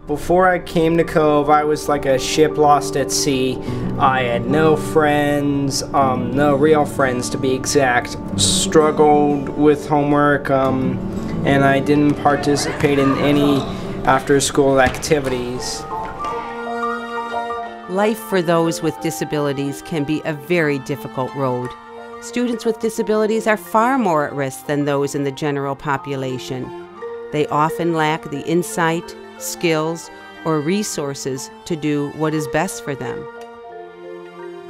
Before I came to Cove, I was like a ship lost at sea. I had no friends, no real friends to be exact. Struggled with homework, and I didn't participate in any after-school activities. Life for those with disabilities can be a very difficult road. Students with disabilities are far more at risk than those in the general population. They often lack the insight, skills, or resources to do what is best for them.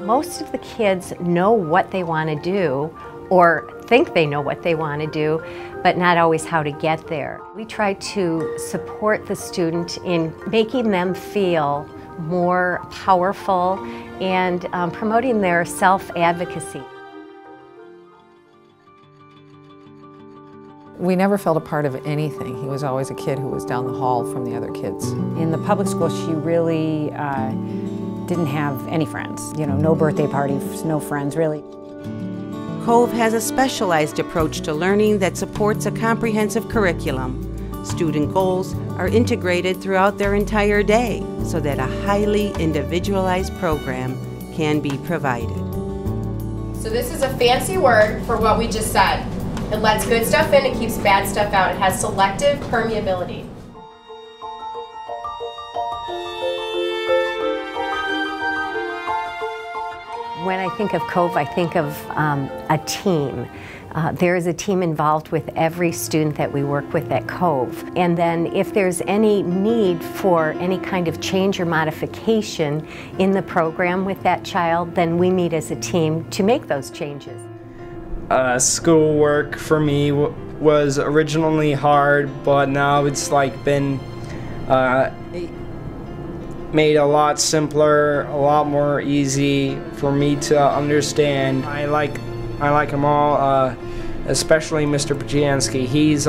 Most of the kids know what they want to do or think they know what they want to do, but not always how to get there. We try to support the student in making them feel more powerful and promoting their self-advocacy. We never felt a part of anything. He was always a kid who was down the hall from the other kids. In the public school, she really didn't have any friends. You know, no birthday parties, no friends, really. Cove has a specialized approach to learning that supports a comprehensive curriculum. Student goals are integrated throughout their entire day so that a highly individualized program can be provided. So this is a fancy word for what we just said. It lets good stuff in, it keeps bad stuff out. It has selective permeability. When I think of Cove, I think of a team. There is a team involved with every student that we work with at Cove. And then if there's any need for any kind of change or modification in the program with that child, then we meet as a team to make those changes. Schoolwork for me was originally hard, but now it's like been made a lot simpler, a lot more easy for me to understand. I like them all, especially Mr. Pajansky. He's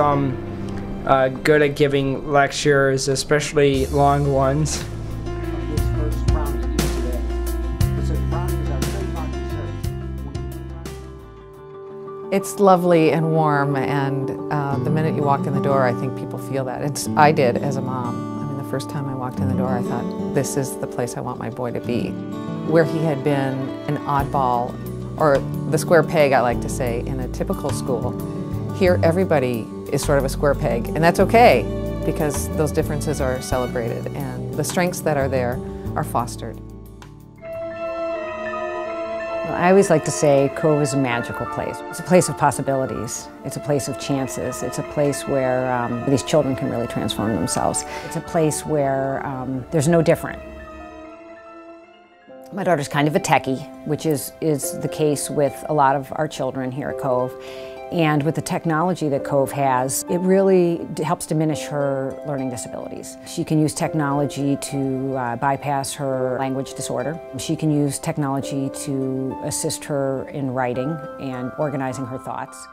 good at giving lectures, especially long ones. It's lovely and warm, and the minute you walk in the door, I think people feel that. I did as a mom. I mean, the first time I walked in the door, I thought, this is the place I want my boy to be. Where he had been an oddball, or the square peg, I like to say, in a typical school, here everybody is sort of a square peg, and that's okay, because those differences are celebrated, and the strengths that are there are fostered. I always like to say Cove is a magical place. It's a place of possibilities. It's a place of chances. It's a place where these children can really transform themselves. It's a place where there's no different. My daughter's kind of a techie, which is the case with a lot of our children here at Cove. And with the technology that Cove has, it really helps diminish her learning disabilities. She can use technology to bypass her language disorder. She can use technology to assist her in writing and organizing her thoughts.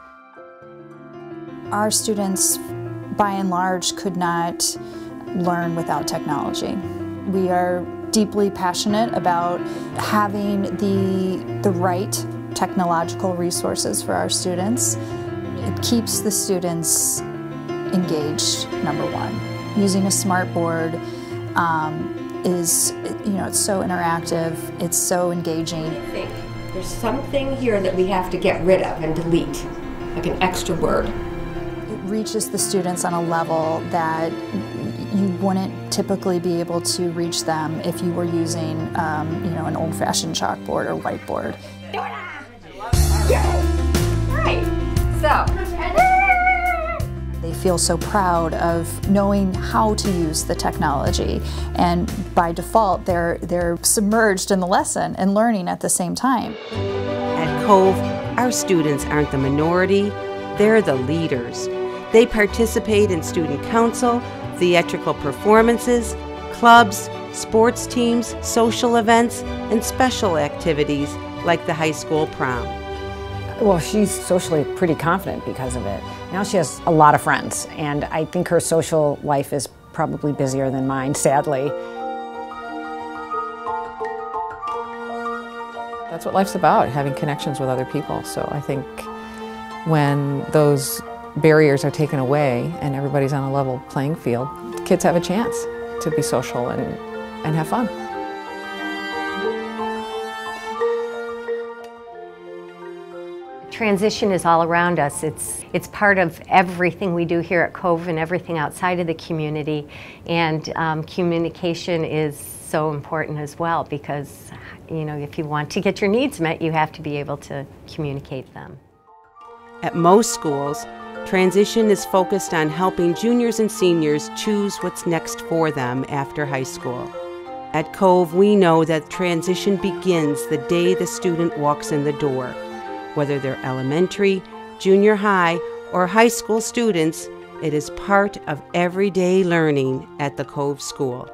Our students, by and large, could not learn without technology. We are deeply passionate about having the right technological resources for our students. It keeps the students engaged, number one. Using a smart board is, it's so interactive, it's so engaging. I think there's something here that we have to get rid of and delete, like an extra word. It reaches the students on a level that you wouldn't typically be able to reach them if you were using, an old-fashioned chalkboard or whiteboard. Right. So. They feel so proud of knowing how to use the technology, and by default, they're submerged in the lesson and learning at the same time. At Cove, our students aren't the minority, they're the leaders. They participate in student council, theatrical performances, clubs, sports teams, social events, and special activities like the high school prom. Well, she's socially pretty confident because of it. Now she has a lot of friends, and I think her social life is probably busier than mine, sadly. That's what life's about, having connections with other people. So I think when those barriers are taken away and everybody's on a level playing field, kids have a chance to be social and have fun. Transition is all around us. It's part of everything we do here at Cove and everything outside of the community. And communication is so important as well, because if you want to get your needs met, you have to be able to communicate them. At most schools, transition is focused on helping juniors and seniors choose what's next for them after high school. At Cove, we know that transition begins the day the student walks in the door. Whether they're elementary, junior high, or high school students, it is part of everyday learning at the Cove School.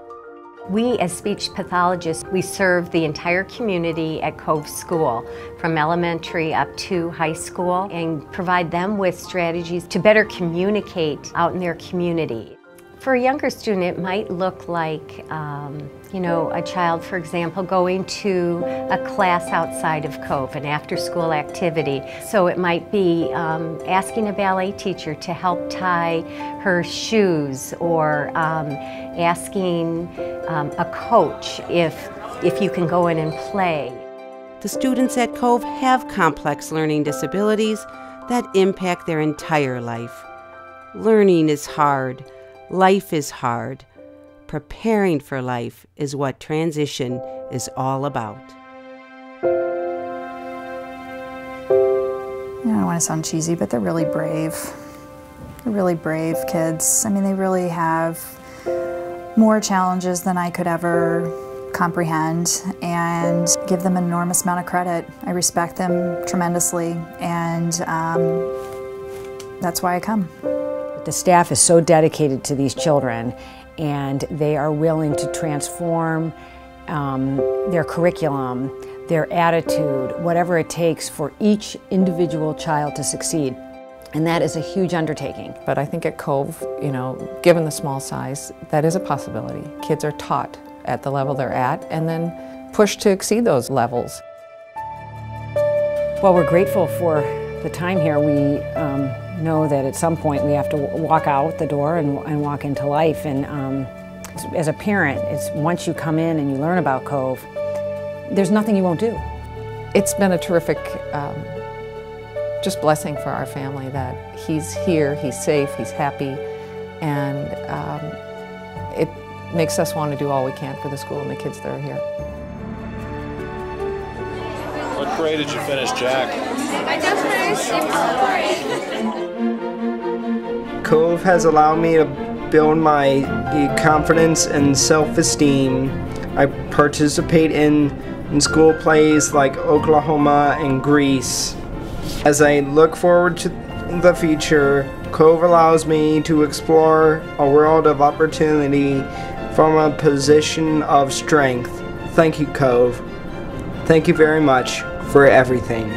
We, as speech pathologists, we serve the entire community at Cove School, from elementary up to high school, and provide them with strategies to better communicate out in their community. For a younger student, it might look like, a child, for example, going to a class outside of Cove, an after-school activity. So it might be asking a ballet teacher to help tie her shoes, or asking a coach if you can go in and play. The students at Cove have complex learning disabilities that impact their entire life. Learning is hard. Life is hard. Preparing for life is what transition is all about. I don't want to sound cheesy, but they're really brave. They're really brave kids. I mean, they really have more challenges than I could ever comprehend, and give them an enormous amount of credit. I respect them tremendously, and that's why I come. The staff is so dedicated to these children, and they are willing to transform their curriculum, their attitude, whatever it takes for each individual child to succeed. And that is a huge undertaking. But I think at Cove, given the small size, that is a possibility. Kids are taught at the level they're at and then pushed to exceed those levels. Well, we're grateful for the time here. We know that at some point we have to walk out the door and walk into life. And as a parent, it's once you come in and you learn about Cove, there's nothing you won't do. It's been a terrific just blessing for our family that he's here, he's safe, he's happy, and it makes us want to do all we can for the school and the kids that are here. What grade did you finish, Jack? I just finished. Cove has allowed me to build my confidence and self-esteem. I participate in school plays like Oklahoma and Greece. As I look forward to the future, Cove allows me to explore a world of opportunity from a position of strength. Thank you, Cove. Thank you very much for everything.